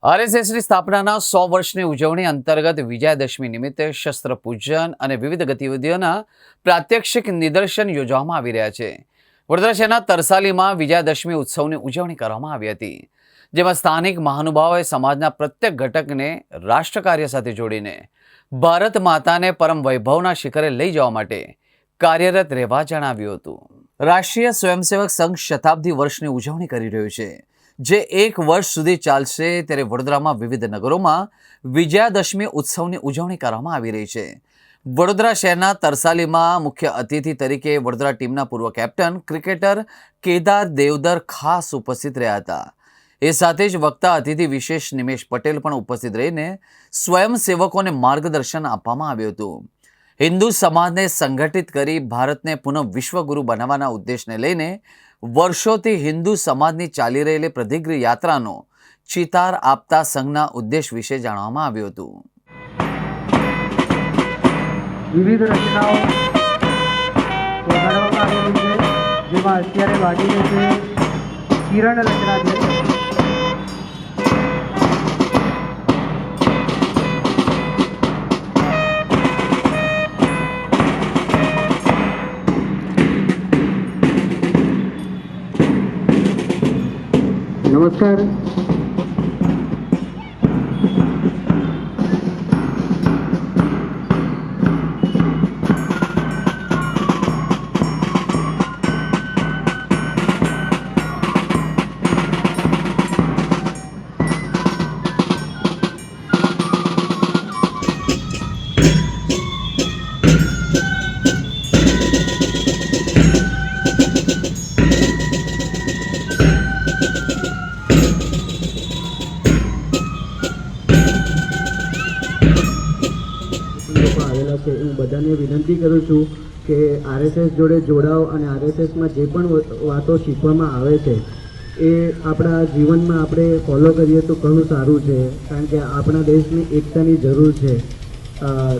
આરએસએસની સ્થાપનાના 100 વર્ષની ઉજવણી અંતર્ગત વિજયાદશમી નિમિત્તે શસ્ત્ર પૂજન અને વિવિધ ગતિવિધિઓના પ્રાત્યક્ષિક નિદર્શન યોજવામાં આવી રહ્યા છે। વડોદરા શહેરના તરસાલીમાં વિજયાદશમી ઉત્સવની ઉજવણી કરવામાં આવી હતી, જેમાં સ્થાનિક મહાનુભાવોએ સમાજના પ્રત્યેક ઘટકને રાષ્ટ્રકાર્ય સાથે જોડીને ભારત માતાને પરમ વૈભવના શિખરે લઈ જવા માટે કાર્યરત રહેવા જણાવ્યું હતું। રાષ્ટ્રીય સ્વયંસેવક સંઘ શતાબ્દી વર્ષની ઉજવણી કરી રહ્યું છે, જે 1 વર્ષ સુધી ચાલશે। ત્યારે વડોદરામાં વિવિધ નગરોમાં વિજયાદશમી ઉત્સવની ઉજવણી કરવામાં આવી રહી છે। વડોદરા શહેરના તરસાલીમાં મુખ્ય અતિથિ તરીકે વડોદરા ટીમના પૂર્વ કેપ્ટન ક્રિકેટર કેદાર દેવદર ખાસ ઉપસ્થિત રહ્યા હતા। એ સાથે જ વક્તા અતિથિ વિશેષ નિમેશ પટેલ પણ ઉપસ્થિત રહીને સ્વયંસેવકોને માર્ગદર્શન આપવામાં આવ્યું હતું। હિન્દુ સમાજને સંગઠિત કરી ભારતને પુનઃ વિશ્વગુરુ બનાવવાના ઉદ્દેશને લઈને વર્ષોથી હિન્દુ સમાજની ચાલી રહેલી પ્રતિગ્ર યાત્રાનો ચિતાર આપતા સંઘના ઉદ્દેશ વિશે જાણવામાં આવ્યું હતું। વિવિધ રચનાઓ વગાડવામાં આવેલી છે, જેમાં અત્યારે વાગી રહી છે કિરણ રચના છે। નમસ્કાર। હું બધાને વિનંતી કરું છું કે આરએસએસ જોડે જોડાઓ અને આરએસએસમાં જે પણ વાતો શીખવામાં આવે છે એ આપણા જીવનમાં આપણે ફોલો કરીએ તો ઘણું સારું છે, કારણ કે આપણા દેશની એકતાની જરૂર છે।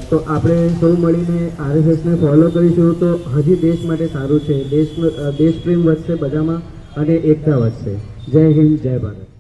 તો આપણે સૌ મળીને આરએસએસને ફોલો કરીશું તો હજી દેશ માટે સારું છે। દેશ પ્રેમ વધશે બધામાં અને એકતા વધશે। જય હિન્દ, જય ભારત।